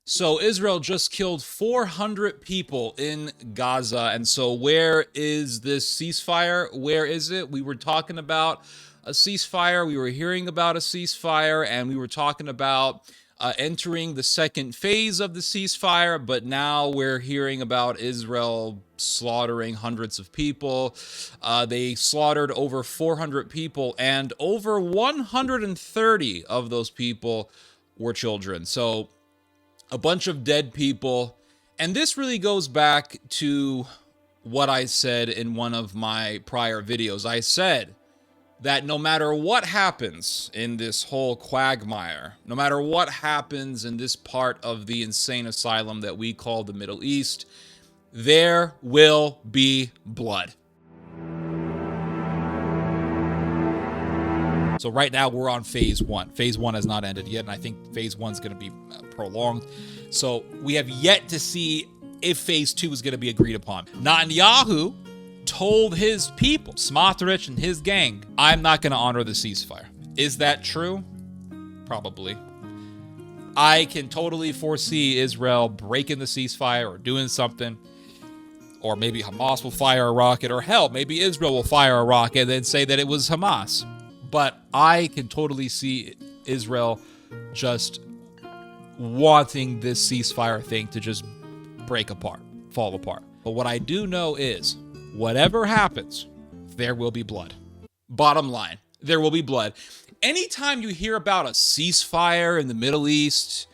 So Israel just killed 400 people in Gaza. And so where is this ceasefire? Where is it? We were talking about a ceasefire. We were hearing about a ceasefire, and we were talking about entering the second phase of the ceasefire. But now we're hearing about Israel slaughtering hundreds of people. They slaughtered over 400 people, and over 130 of those people were children. So a bunch of dead people. And this really goes back to what I said in one of my prior videos. I said that no matter what happens in this whole quagmire, no matter what happens in this part of the insane asylum that we call the Middle East, there will be blood. So right now we're on phase one. Phase one has not ended yet, and I think phase one is going to be prolonged. So we have yet to see if phase two is going to be agreed upon. Netanyahu told his people, Smotrich and his gang, I'm not going to honor the ceasefire. Is that true? Probably. I can totally foresee Israel breaking the ceasefire or doing something. Or maybe Hamas will fire a rocket, or hell, maybe Israel will fire a rocket and then say that it was Hamas. But I can totally see Israel just wanting this ceasefire thing to just break apart, fall apart. But what I do know is, whatever happens, there will be blood. Bottom line, there will be blood. Anytime you hear about a ceasefire in the Middle East,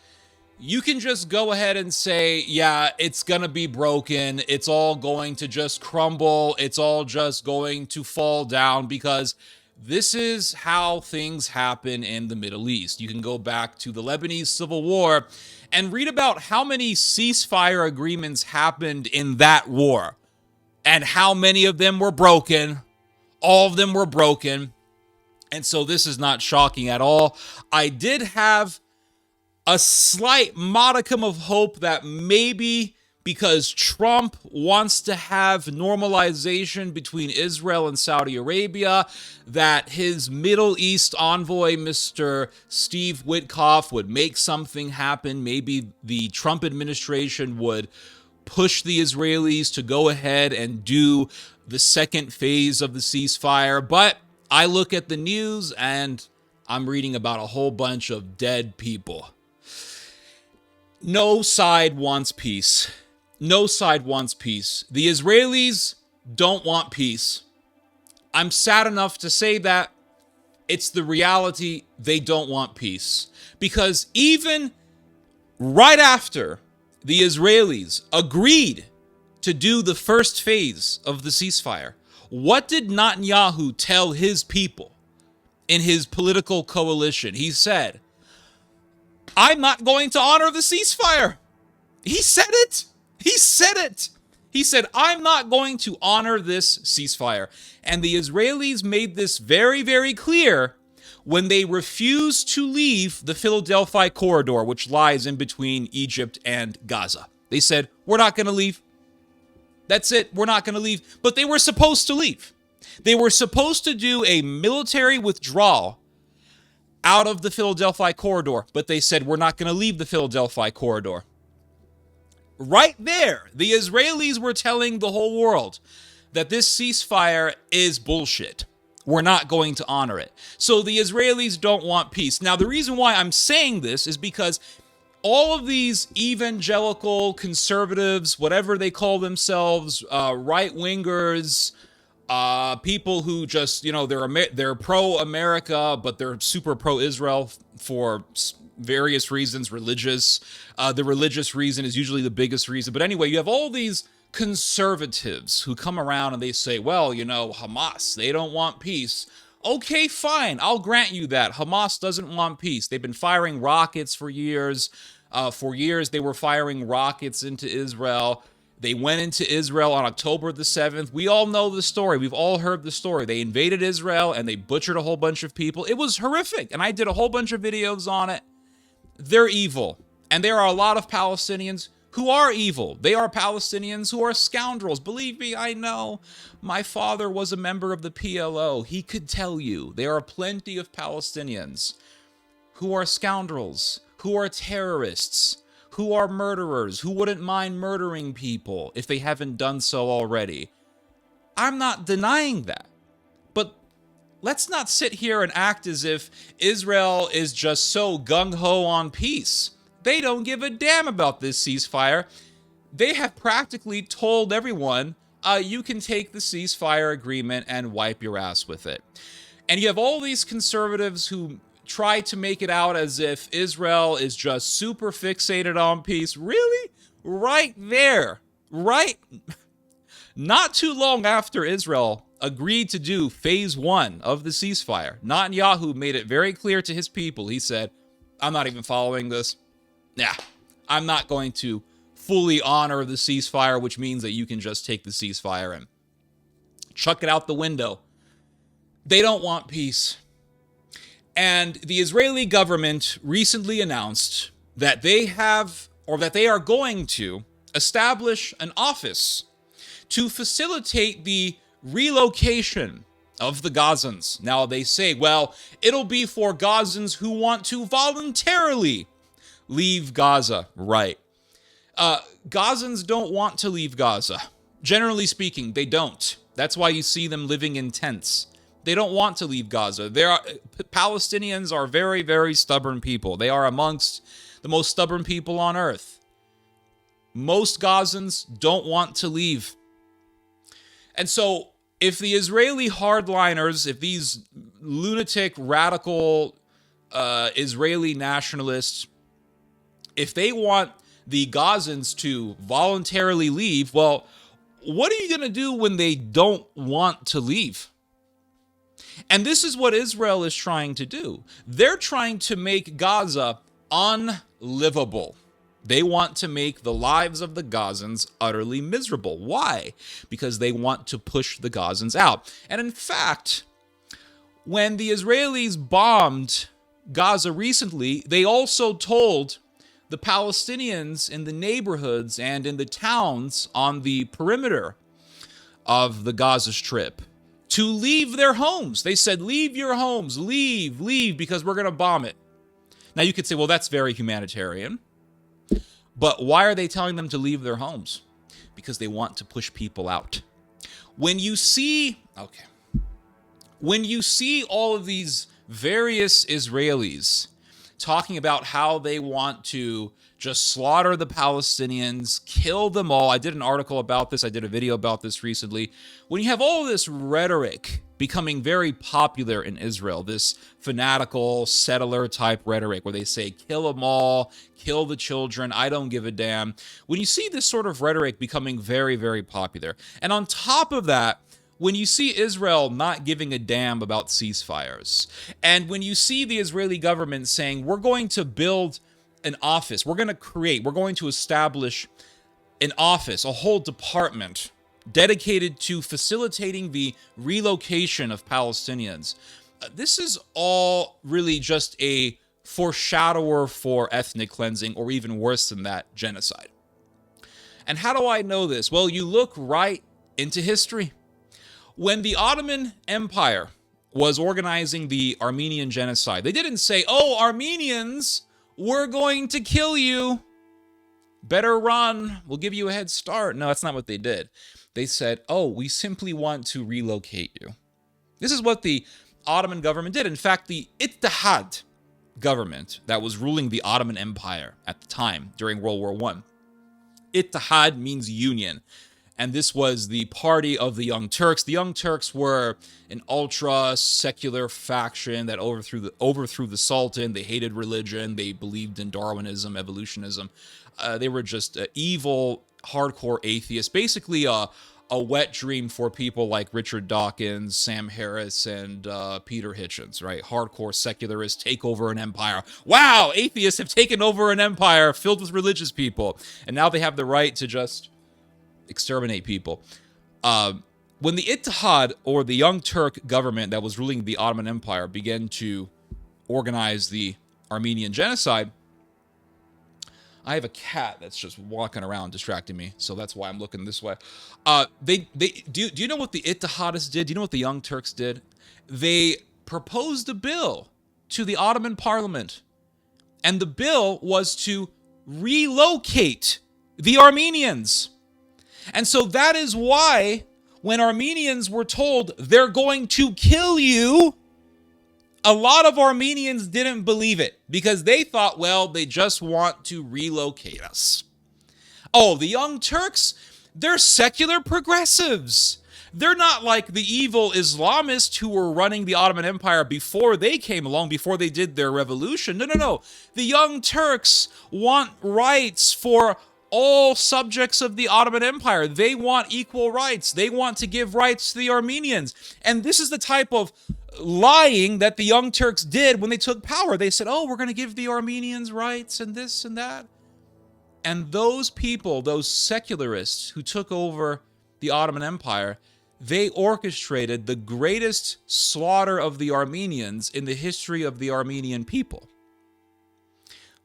you can just go ahead and say, yeah, it's going to be broken. It's all going to just crumble. It's all just going to fall down, because this is how things happen in the Middle East. You can go back to the Lebanese Civil War and read about how many ceasefire agreements happened in that war and how many of them were broken. All of them were broken. And so this is not shocking at all. I did have a slight modicum of hope that maybe because Trump wants to have normalization between Israel and Saudi Arabia, that his Middle East envoy, Mr. Steve Witkoff, would make something happen. Maybe the Trump administration would push the Israelis to go ahead and do the second phase of the ceasefire. But I look at the news and I'm reading about a whole bunch of dead people. No side wants peace. No side wants peace. The Israelis don't want peace. I'm sad enough to say that. It's the reality. They don't want peace. Because even right after the Israelis agreed to do the first phase of the ceasefire, what did Netanyahu tell his people in his political coalition? He said, I'm not going to honor the ceasefire. He said it. He said it. He said, I'm not going to honor this ceasefire. And the Israelis made this very, very clear when they refused to leave the Philadelphia corridor, which lies in between Egypt and Gaza. They said, we're not going to leave. That's it. We're not going to leave. But they were supposed to leave. They were supposed to do a military withdrawal out of the Philadelphia corridor, but they said, we're not going to leave the Philadelphia corridor. Right there, the Israelis were telling the whole world that this ceasefire is bullshit. We're not going to honor it. So the Israelis don't want peace. Now, the reason why I'm saying this is because all of these evangelical conservatives, whatever they call themselves, right-wingers, people who just, they're pro-America, but they're super pro-Israel for various reasons, religious. The religious reason is usually the biggest reason. But anyway, you have all these conservatives who come around and they say, well, Hamas, they don't want peace. Okay, fine. I'll grant you that. Hamas doesn't want peace. They've been firing rockets for years. For years, they were firing rockets into Israel. They went into Israel on October the 7th. We all know the story. We've all heard the story. They invaded Israel and they butchered a whole bunch of people. It was horrific. And I did a whole bunch of videos on it. They're evil. And there are a lot of Palestinians who are evil. They are Palestinians who are scoundrels. Believe me, I know. My father was a member of the PLO. He could tell you there are plenty of Palestinians who are scoundrels, who are terrorists, who are murderers, who wouldn't mind murdering people if they haven't done so already. I'm not denying that. But let's not sit here and act as if Israel is just so gung-ho on peace. They don't give a damn about this ceasefire. They have practically told everyone, you can take the ceasefire agreement and wipe your ass with it. And you have all these conservatives who try to make it out as if Israel is just super fixated on peace. Really? Right there. Right? Not too long after Israel agreed to do phase 1 of the ceasefire, Netanyahu made it very clear to his people. He said, I'm not even following this. Nah, I'm not going to fully honor the ceasefire, which means that you can just take the ceasefire and chuck it out the window. They don't want peace. And the Israeli government recently announced that they are going to establish an office to facilitate the relocation of the Gazans. Now they say, well, it'll be for Gazans who want to voluntarily leave Gaza. Right. Gazans don't want to leave Gaza. Generally speaking, they don't. That's why you see them living in tents. They don't want to leave Gaza. Palestinians are very, very stubborn people. They are amongst the most stubborn people on earth. Most Gazans don't want to leave. And so, if the Israeli hardliners, if these lunatic, radical Israeli nationalists, if they want the Gazans to voluntarily leave, well, what are you going to do when they don't want to leave? And this is what Israel is trying to do. They're trying to make Gaza unlivable. They want to make the lives of the Gazans utterly miserable. Why? Because they want to push the Gazans out. And in fact, when the Israelis bombed Gaza recently, they also told the Palestinians in the neighborhoods and in the towns on the perimeter of the Gaza Strip to leave their homes. They said, leave your homes, leave, because we're going to bomb it. Now you could say, well, that's very humanitarian. But why are they telling them to leave their homes? Because they want to push people out. When you see all of these various Israelis talking about how they want to just slaughter the Palestinians, kill them all. I did an article about this. I did a video about this recently. When you have all this rhetoric becoming very popular in Israel, this fanatical settler type rhetoric where they say, kill them all, kill the children, I don't give a damn. When you see this sort of rhetoric becoming very, very popular, and on top of that, when you see Israel not giving a damn about ceasefires, and when you see the Israeli government saying, we're going to build an office, we're going to establish an office, a whole department dedicated to facilitating the relocation of Palestinians, this is all really just a foreshadower for ethnic cleansing, or even worse than that, genocide. And how do I know this? Well, you look right into history. When the Ottoman Empire was organizing the Armenian genocide, they didn't say, oh, Armenians, we're going to kill you. Better run. We'll give you a head start. No, that's not what they did. They said, oh, we simply want to relocate you. This is what the Ottoman government did. In fact, the Ittihad government that was ruling the Ottoman Empire at the time during World War I. Ittihad means union. And this was the party of the Young Turks. The Young Turks were an ultra-secular faction that overthrew the Sultan. They hated religion. They believed in Darwinism, evolutionism. They were just evil, hardcore atheists. Basically, a wet dream for people like Richard Dawkins, Sam Harris, and Peter Hitchens, right? Hardcore secularists take over an empire. Wow, atheists have taken over an empire filled with religious people. And now they have the right to just exterminate people. When the Ittihad, or the Young Turk government that was ruling the Ottoman Empire, began to organize the Armenian genocide, I have a cat that's just walking around distracting me, so that's why I'm looking this way. Do you know what the Ittihadists did? Do you know what the Young Turks did? They proposed a bill to the Ottoman Parliament, and the bill was to relocate the Armenians. And so that is why when Armenians were told they're going to kill you, a lot of Armenians didn't believe it because they thought, well, they just want to relocate us. Oh, the Young Turks, they're secular progressives. They're not like the evil Islamists who were running the Ottoman Empire before they came along, before they did their revolution. No. The Young Turks want rights for all subjects of the Ottoman Empire. They want equal rights. They want to give rights to the Armenians. And this is the type of lying that the Young Turks did when they took power. They said, oh, we're going to give the Armenians rights and this and that. And those people, those secularists who took over the Ottoman Empire, they orchestrated the greatest slaughter of the Armenians in the history of the Armenian people.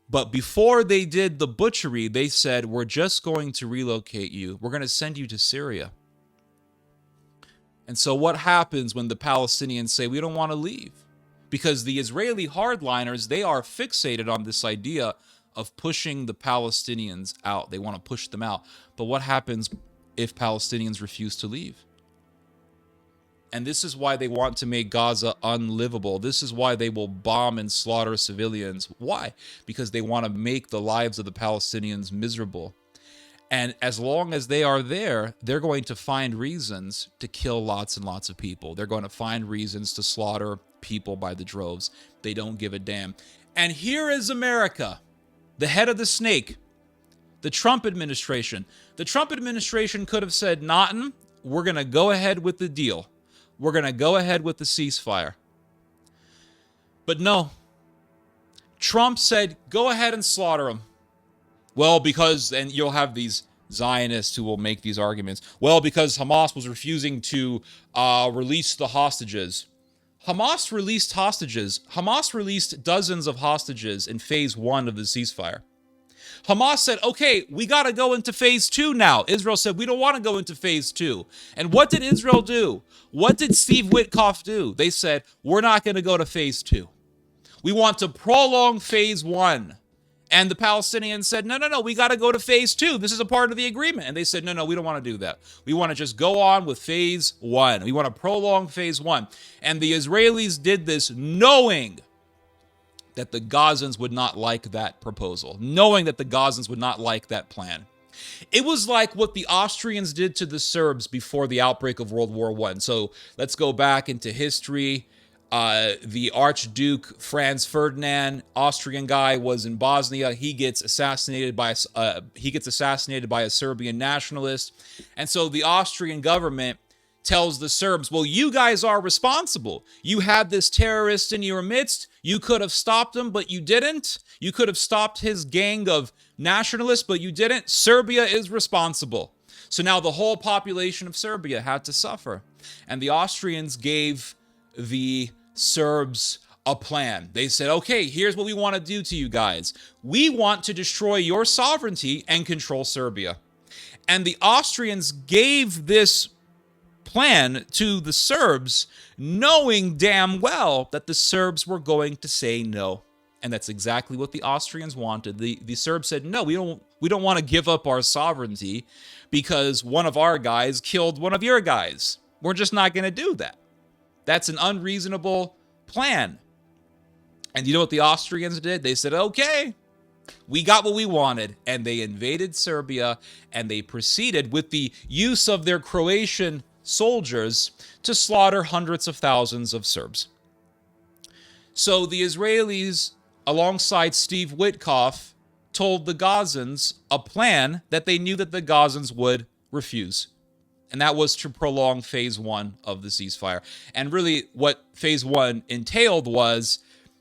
But before they did the butchery, they said, we're just going to relocate you. We're going to send you to Syria. And so what happens when the Palestinians say, we don't want to leave? Because the Israeli hardliners, they are fixated on this idea of pushing the Palestinians out. They want to push them out. But what happens if Palestinians refuse to leave? And this is why they want to make Gaza unlivable. This is why they will bomb and slaughter civilians. Why? Because they want to make the lives of the Palestinians miserable. And as long as they are there, they're going to find reasons to kill lots and lots of people. They're going to find reasons to slaughter people by the droves. They don't give a damn. And here is America, the head of the snake, the Trump administration. The Trump administration could have said, Naughton, we're going to go ahead with the deal. We're going to go ahead with the ceasefire. But no. Trump said, go ahead and slaughter them. Well, because, and you'll have these Zionists who will make these arguments. Well, because Hamas was refusing to release the hostages. Hamas released hostages. Hamas released dozens of hostages in phase 1 of the ceasefire. Hamas said, okay, we got to go into phase 2 now. Israel said, we don't want to go into phase 2. And what did Israel do? What did Steve Witkoff do? They said, we're not going to go to phase 2. We want to prolong phase 1. And the Palestinians said, no, we got to go to phase 2. This is a part of the agreement. And they said, no, we don't want to do that. We want to just go on with phase 1. We want to prolong phase 1. And the Israelis did this knowing that the Gazans would not like that proposal, knowing that the Gazans would not like that plan. It was like what the Austrians did to the Serbs before the outbreak of World War I. So let's go back into history. The Archduke Franz Ferdinand, Austrian guy, was in Bosnia. He gets assassinated by a Serbian nationalist. And so the Austrian government tells the Serbs, well, you guys are responsible. You had this terrorist in your midst. You could have stopped him, but you didn't. You could have stopped his gang of nationalists, but you didn't. Serbia is responsible. So now the whole population of Serbia had to suffer. And the Austrians gave the Serbs a plan. They said, okay, here's what we want to do to you guys. We want to destroy your sovereignty and control Serbia. And the Austrians gave this plan to the Serbs, knowing damn well that the Serbs were going to say no. And that's exactly what the Austrians wanted. The Serbs said, no, we don't want to give up our sovereignty because one of our guys killed one of your guys. We're just not going to do that. That's an unreasonable plan. And you know what the Austrians did? They said, okay, we got what we wanted. And they invaded Serbia, and they proceeded with the use of their Croatian soldiers to slaughter hundreds of thousands of Serbs. So the Israelis, alongside Steve Witkoff, told the Gazans a plan that they knew that the Gazans would refuse. And that was to prolong phase 1 of the ceasefire. And really what phase 1 entailed was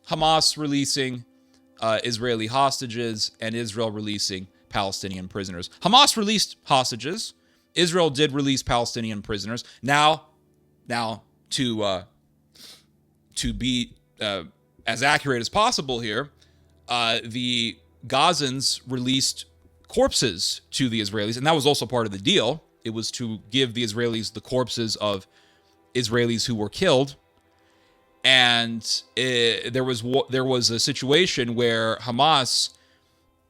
Hamas releasing Israeli hostages and Israel releasing Palestinian prisoners. Hamas released hostages. Israel did release Palestinian prisoners. Now to be as accurate as possible here, the Gazans released corpses to the Israelis, and that was also part of the deal. It was to give the Israelis the corpses of Israelis who were killed. And there was a situation where Hamas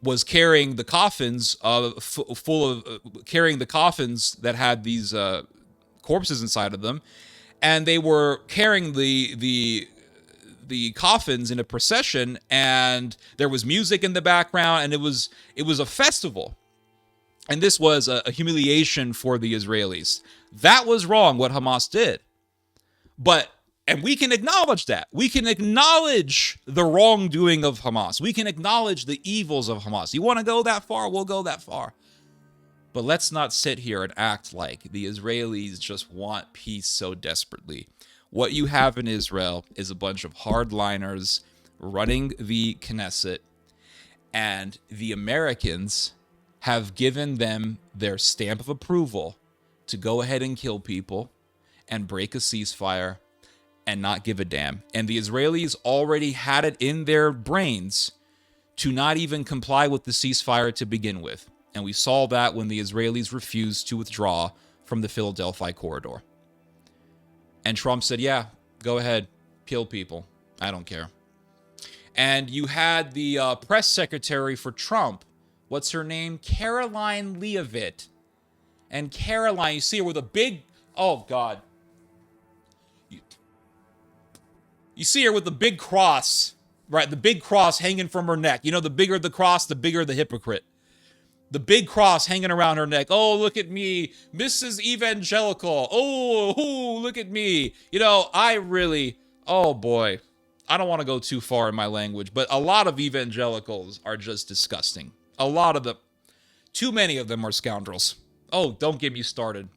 was carrying the coffins full of carrying the coffins that had these corpses inside of them, and they were carrying the coffins in a procession, and there was music in the background, and it was a festival. And this was a humiliation for the Israelis. That was wrong, what Hamas did. And we can acknowledge that. We can acknowledge the wrongdoing of Hamas. We can acknowledge the evils of Hamas. You want to go that far? We'll go that far. But let's not sit here and act like the Israelis just want peace so desperately. What you have in Israel is a bunch of hardliners running the Knesset, and the Americans have given them their stamp of approval to go ahead and kill people and break a ceasefire and not give a damn. And the Israelis already had it in their brains to not even comply with the ceasefire to begin with. And we saw that when the Israelis refused to withdraw from the Philadelphia corridor. And Trump said, yeah, go ahead, kill people. I don't care. And you had the press secretary for Trump. What's her name? Caroline Leavitt. And Caroline, you see her with a big, oh God. You see her with the big cross, right? The big cross hanging from her neck. You know, the bigger the cross, the bigger the hypocrite. The big cross hanging around her neck. Oh, look at me, Mrs. Evangelical. Oh, look at me. You know, oh boy. I don't want to go too far in my language, but a lot of evangelicals are just disgusting. A lot of them. Too many of them are scoundrels. Oh, don't get me started.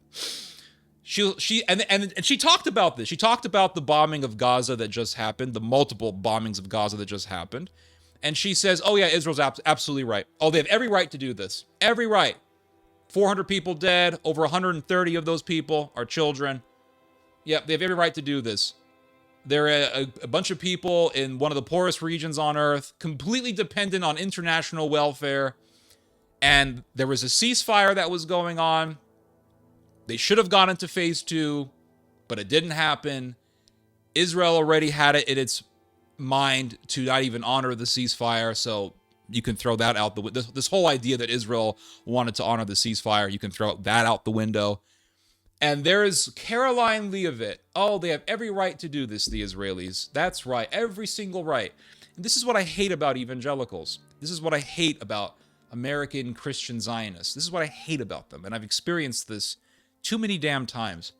She talked about this. She talked about the bombing of Gaza that just happened, the multiple bombings of Gaza that just happened. And she says, oh yeah, Israel's absolutely right. Oh, they have every right to do this. Every right. 400 people dead. Over 130 of those people are children. Yep, they have every right to do this. They're a bunch of people in one of the poorest regions on earth, completely dependent on international welfare. And there was a ceasefire that was going on. They should have gone into phase 2, but it didn't happen. Israel already had it in its mind to not even honor the ceasefire, so you can throw that out the window. This whole idea that Israel wanted to honor the ceasefire, you can throw that out the window. And there is Caroline Leavitt. Oh, they have every right to do this, the Israelis. That's right, every single right. And this is what I hate about evangelicals. This is what I hate about American Christian Zionists. This is what I hate about them, and I've experienced this too many damn times.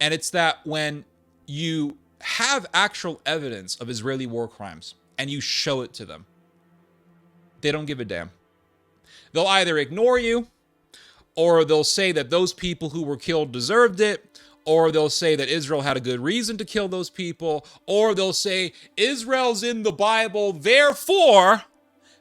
And it's that when you have actual evidence of Israeli war crimes and you show it to them, they don't give a damn. They'll either ignore you, or they'll say that those people who were killed deserved it, or they'll say that Israel had a good reason to kill those people, or they'll say Israel's in the Bible, therefore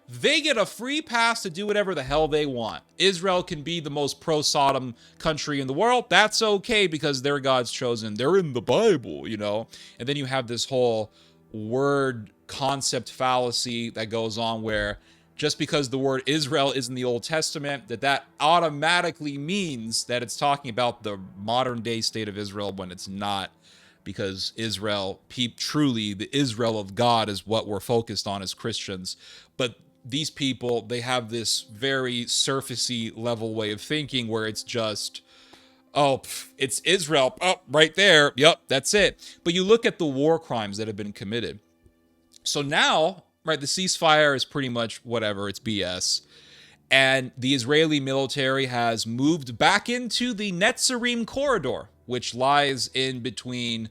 they get a free pass to do whatever the hell they want. Israel can be the most pro-Sodom country in the world. That's okay because they're God's chosen. They're in the Bible, you know? And then you have this whole word concept fallacy that goes on where just because the word Israel is in the Old Testament, that automatically means that it's talking about the modern day state of Israel when it's not. Because Israel, truly the Israel of God is what we're focused on as Christians. But these people, they have this very surfacey level way of thinking where it's just, oh, it's Israel, oh, right there, yep, that's it. But you look at the war crimes that have been committed. So now, right, the ceasefire is pretty much whatever, it's BS. And the Israeli military has moved back into the Netzarim corridor, which lies in between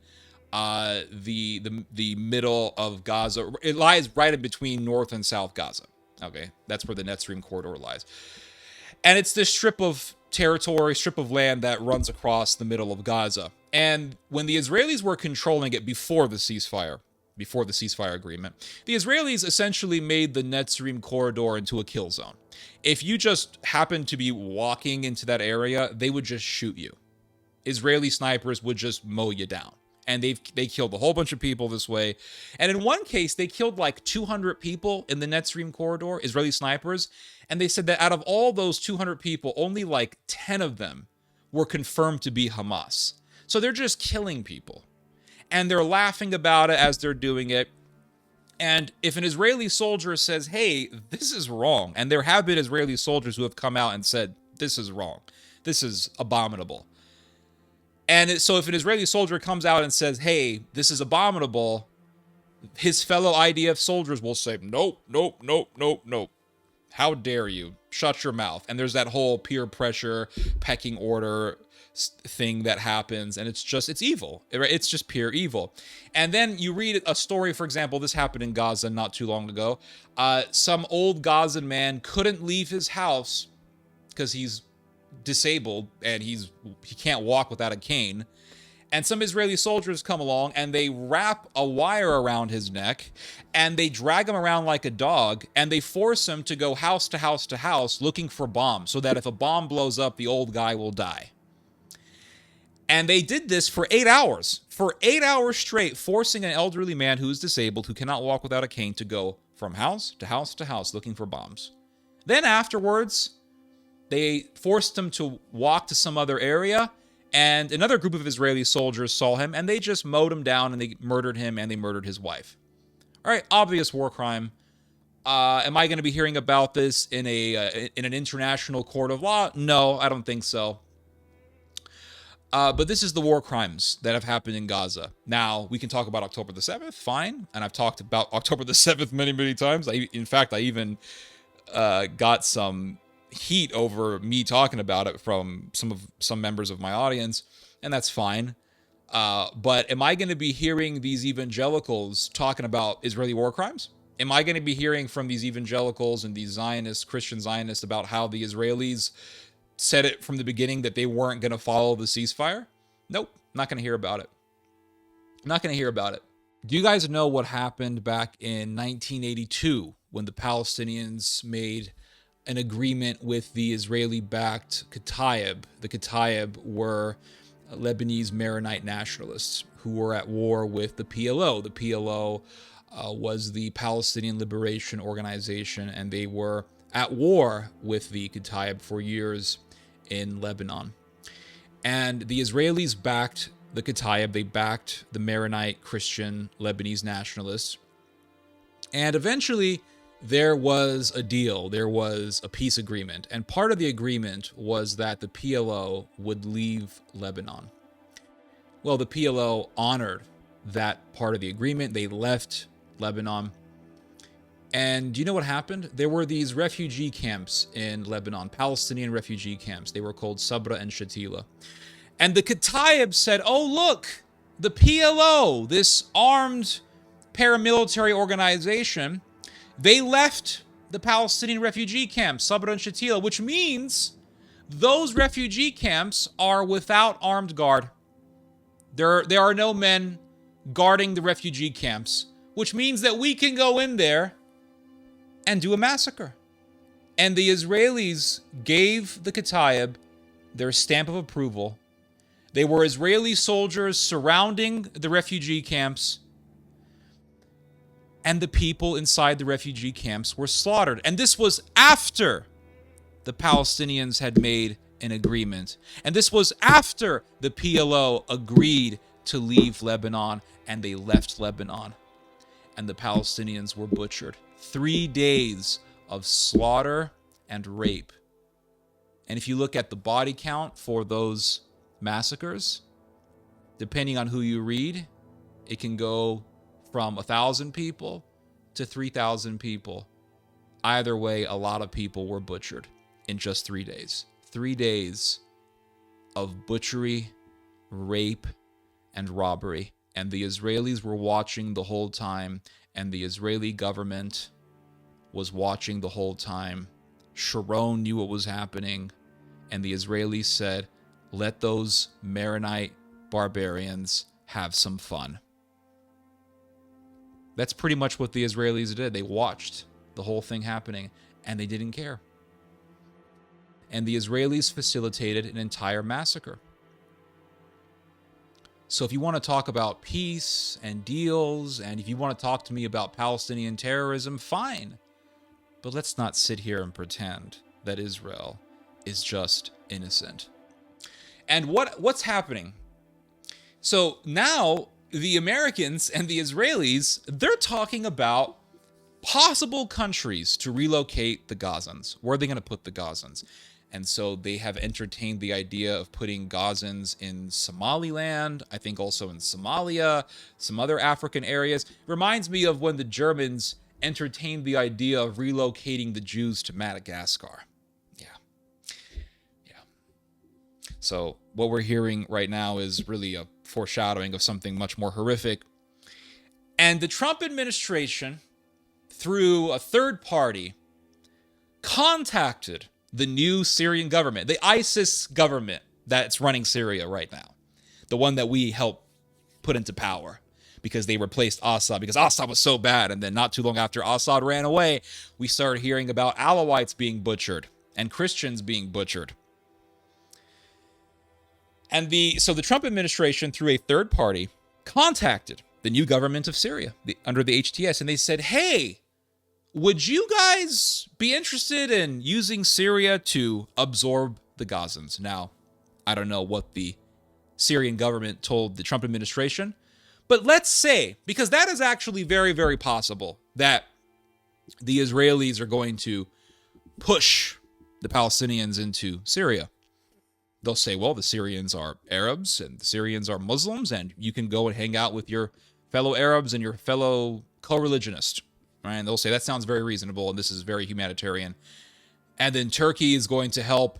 the middle of Gaza. It lies right in between North and South Gaza. Okay, that's where the Netzarim corridor lies. And it's this strip of territory, strip of land that runs across the middle of Gaza. And when the Israelis were controlling it before the ceasefire agreement, the Israelis essentially made the Netzarim corridor into a kill zone. If you just happened to be walking into that area, they would just shoot you. Israeli snipers would just mow you down. And they killed a whole bunch of people this way. And in one case, they killed like 200 people in the Netzarim corridor, Israeli snipers. And they said that out of all those 200 people, only like 10 of them were confirmed to be Hamas. So they're just killing people. And they're laughing about it as they're doing it. And if an Israeli soldier says, hey, this is wrong, and there have been Israeli soldiers who have come out and said, this is wrong, this is abominable. And so if an Israeli soldier comes out and says, hey, this is abominable, his fellow IDF soldiers will say, nope, nope, nope, nope, nope. How dare you? Shut your mouth. And there's that whole peer pressure, pecking order thing that happens, and it's evil. It's just pure evil. And then you read a story, for example, this happened in Gaza not too long ago. Some old Gazan man couldn't leave his house because he's disabled and he can't walk without a cane. And some Israeli soldiers come along and they wrap a wire around his neck and they drag him around like a dog and they force him to go house to house to house looking for bombs so that if a bomb blows up, the old guy will die. And they did this for 8 hours. For 8 hours straight, forcing an elderly man who is disabled, who cannot walk without a cane, to go from house to house to house looking for bombs. Then afterwards, they forced him to walk to some other area, and another group of Israeli soldiers saw him, and they just mowed him down, and they murdered him, and they murdered his wife. All right, obvious war crime. Am I going to be hearing about this in an international court of law? No, I don't think so. But this is the war crimes that have happened in Gaza. Now, we can talk about October the 7th, fine. And I've talked about October the 7th many, many times. In fact, I even got some heat over me talking about it from some members of my audience, and that's fine. But am I going to be hearing these evangelicals talking about Israeli war crimes? Am I going to be hearing from these evangelicals and these Zionists, Christian Zionists, about how the Israelis said it from the beginning that they weren't going to follow the ceasefire? Nope, not going to hear about it. I'm not going to hear about it. Do you guys know what happened back in 1982 when the Palestinians made an agreement with the Israeli-backed Kataib? The Kataib were Lebanese Maronite nationalists who were at war with the PLO. The PLO was the Palestinian Liberation Organization, and they were at war with the Kataib for years in Lebanon. And the Israelis backed the Kataib, they backed the Maronite Christian Lebanese nationalists. And eventually there was a deal, there was a peace agreement. And part of the agreement was that the PLO would leave Lebanon. Well, the PLO honored that part of the agreement. They left Lebanon. And do you know what happened? There were these refugee camps in Lebanon, Palestinian refugee camps. They were called Sabra and Shatila. And the Kataib said, oh, look, the PLO, this armed paramilitary organization, they left the Palestinian refugee camps, Sabra and Shatila, which means those refugee camps are without armed guard. There are no men guarding the refugee camps, which means that we can go in there and do a massacre. And the Israelis gave the Kataib their stamp of approval. They were Israeli soldiers surrounding the refugee camps, and the people inside the refugee camps were slaughtered. And this was after the Palestinians had made an agreement. And this was after the PLO agreed to leave Lebanon, and they left Lebanon. And the Palestinians were butchered. 3 days of slaughter and rape. And if you look at the body count for those massacres, depending on who you read, it can go from 1,000 people to 3,000 people. Either way, a lot of people were butchered in just 3 days. 3 days of butchery, rape, and robbery. And the Israelis were watching the whole time, and the Israeli government was watching the whole time. Sharon knew what was happening, and the Israelis said, let those Maronite barbarians have some fun. That's pretty much what the Israelis did. They watched the whole thing happening, and they didn't care. And the Israelis facilitated an entire massacre. So if you want to talk about peace and deals, and if you want to talk to me about Palestinian terrorism, fine. But let's not sit here and pretend that Israel is just innocent. And what's happening? So now the Americans and the Israelis, they're talking about possible countries to relocate the Gazans. Where are they going to put the Gazans? And so they have entertained the idea of putting Gazans in Somaliland, I think also in Somalia, some other African areas. Reminds me of when the Germans entertained the idea of relocating the Jews to Madagascar. Yeah. So what we're hearing right now is really a foreshadowing of something much more horrific. And the Trump administration, through a third party, contacted the new Syrian government, the ISIS government that's running Syria right now, the one that we helped put into power because they replaced Assad because Assad was so bad. And then not too long after Assad ran away, we started hearing about Alawites being butchered and Christians being butchered. And so the Trump administration, through a third party, contacted the new government of Syria under the HTS, and they said, hey, would you guys be interested in using Syria to absorb the Gazans? Now, I don't know what the Syrian government told the Trump administration, but let's say, because that is actually very, very possible, that the Israelis are going to push the Palestinians into Syria. They'll say, well, the Syrians are Arabs and the Syrians are Muslims, and you can go and hang out with your fellow Arabs and your fellow co-religionists. Right? And they'll say, that sounds very reasonable, and this is very humanitarian. And then Turkey is going to help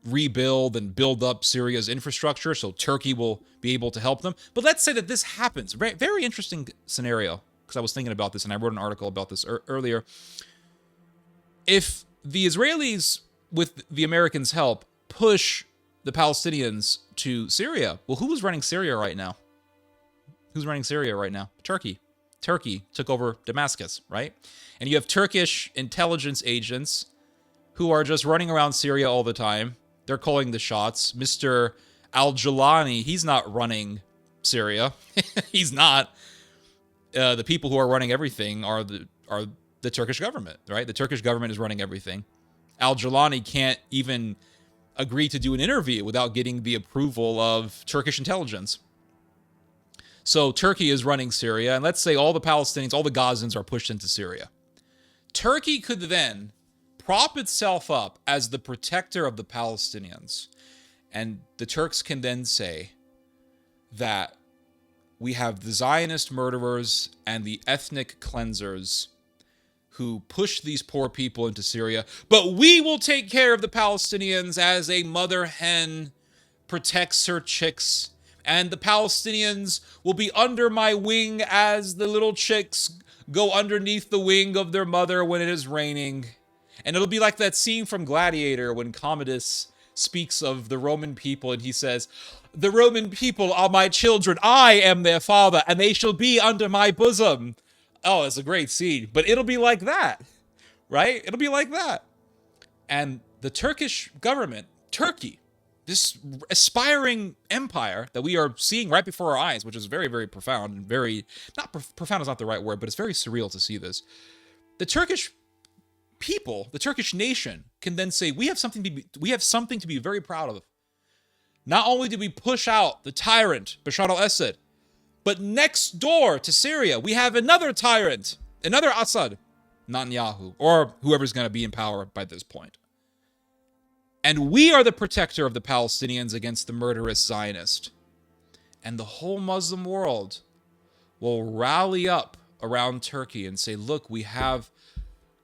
rebuild and build up Syria's infrastructure, so Turkey will be able to help them. But let's say that this happens. Very, very interesting scenario, because I was thinking about this, and I wrote an article about this earlier. If the Israelis, with the Americans' help, push the Palestinians to Syria, well, who's running Syria right now? Who's running Syria right now? Turkey. Turkey took over Damascus, right? And you have Turkish intelligence agents who are just running around Syria all the time. They're calling the shots. Mr. Al-Jilani, he's not running Syria. He's not. The people who are running everything are the Turkish government, right? The Turkish government is running everything. Al-Jilani can't even agree to do an interview without getting the approval of Turkish intelligence. So Turkey is running Syria, and let's say all the Palestinians, all the Gazans are pushed into Syria. Turkey could then prop itself up as the protector of the Palestinians, and the Turks can then say that we have the Zionist murderers and the ethnic cleansers who push these poor people into Syria, but we will take care of the Palestinians as a mother hen protects her chicks, and the Palestinians will be under my wing as the little chicks go underneath the wing of their mother when it is raining. And it'll be like that scene from Gladiator when Commodus speaks of the Roman people and he says, the Roman people are my children, I am their father, and they shall be under my bosom. Oh, it's a great scene, but it'll be like that, right? It'll be like that. And the Turkish government, Turkey, this aspiring empire that we are seeing right before our eyes, which is very, very profound and very, profound is not the right word, but it's very surreal to see this. The Turkish people, the Turkish nation can then say, we have something to be very proud of. Not only did we push out the tyrant, Bashar al-Assad, but next door to Syria, we have another tyrant, another Assad, Netanyahu, or whoever's going to be in power by this point. And we are the protector of the Palestinians against the murderous Zionist. And the whole Muslim world will rally up around Turkey and say, look, we have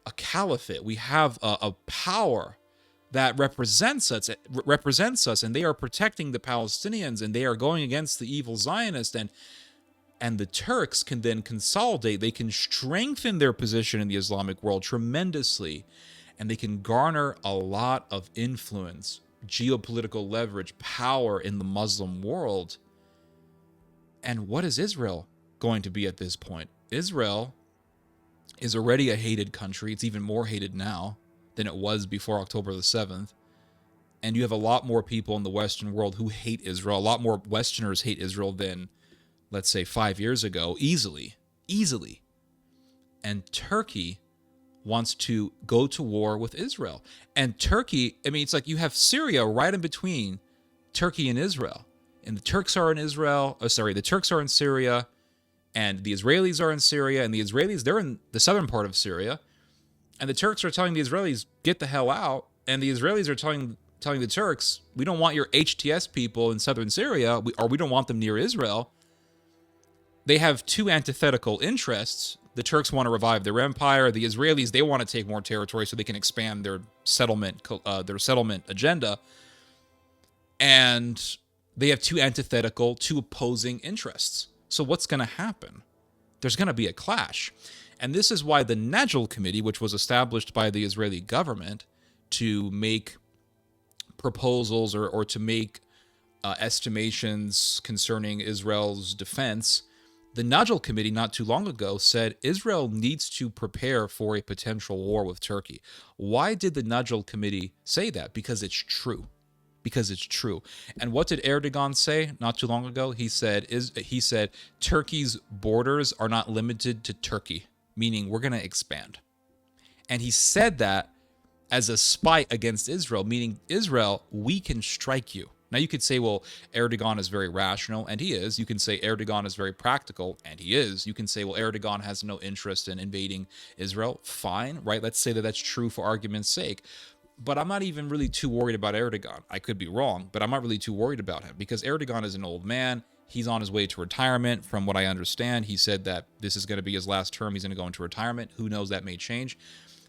a caliphate, we have a power that represents us, and they are protecting the Palestinians, and they are going against the evil Zionists, and the Turks can then consolidate, they can strengthen their position in the Islamic world tremendously, and they can garner a lot of influence, geopolitical leverage, power in the Muslim world. And what is Israel going to be at this point? Israel is already a hated country. It's even more hated now than it was before October the 7th. And you have a lot more people in the Western world who hate Israel. A lot more Westerners hate Israel than, let's say, 5 years ago, easily. And Turkey wants to go to war with Israel. And Turkey, I mean, it's like you have Syria right in between Turkey and Israel. and the Turks are in Israel. Oh, sorry, the Turks are in Syria, and the Israelis are in Syria, and the Israelis, they're in the southern part of Syria, and the Turks are telling the Israelis, get the hell out, and the Israelis are telling the Turks, we don't want your HTS people in southern Syria, or we don't want them near Israel. They have two antithetical interests. The Turks want to revive their empire. The Israelis, they want to take more territory so they can expand their settlement agenda. And they have two antithetical, two opposing interests. So what's going to happen? There's going to be a clash. And this is why the Nagel Committee, which was established by the Israeli government to make proposals or to make estimations concerning Israel's defense, the Nagel Committee not too long ago said Israel needs to prepare for a potential war with Turkey. Why did the Nagel Committee say that? Because it's true. Because it's true. And what did Erdogan say not too long ago? He said Turkey's borders are not limited to Turkey, meaning we're going to expand. And he said that as a spite against Israel, meaning Israel, we can strike you. Now you could say, well, Erdogan is very rational, and he is. You can say Erdogan is very practical, and he is. You can say, well, Erdogan has no interest in invading Israel. Fine, right? Let's say that that's true for argument's sake. But I'm not even really too worried about Erdogan. I could be wrong, but I'm not really too worried about him because Erdogan is an old man. He's on his way to retirement. From what I understand, he said that this is going to be his last term. He's going to go into retirement. Who knows? That may change.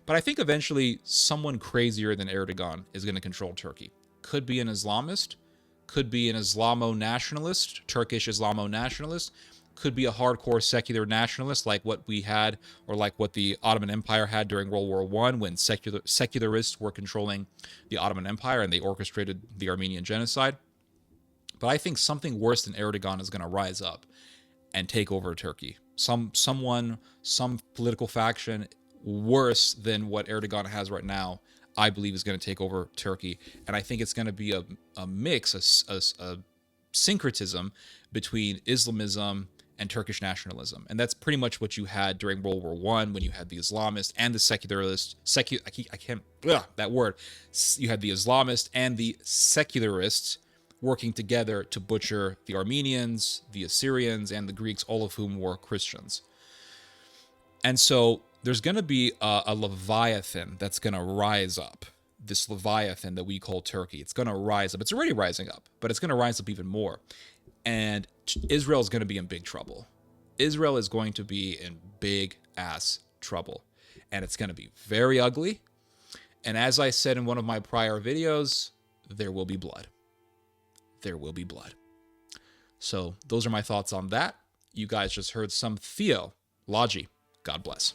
But I think eventually someone crazier than Erdogan is going to control Turkey. Could be an Islamist. Could be an Islamo-nationalist, Turkish Islamo-nationalist. Could be a hardcore secular nationalist like what we had, or like what the Ottoman Empire had during World War I, when secularists were controlling the Ottoman Empire and they orchestrated the Armenian genocide. But I think something worse than Erdogan is going to rise up and take over Turkey. Some political faction worse than what Erdogan has right now, I believe, is going to take over Turkey. And I think it's going to be a mix, a syncretism between Islamism and Turkish nationalism. And that's pretty much what you had during World War I, when you had the Islamists and the secularists. You had the Islamists and the secularists working together to butcher the Armenians, the Assyrians, and the Greeks, all of whom were Christians. And so there's going to be a Leviathan that's going to rise up. This Leviathan that we call Turkey. It's going to rise up. It's already rising up, but it's going to rise up even more. And Israel is going to be in big trouble. Israel is going to be in big ass trouble. And it's going to be very ugly. And as I said in one of my prior videos, there will be blood. There will be blood. So those are my thoughts on that. You guys just heard some theology. God bless.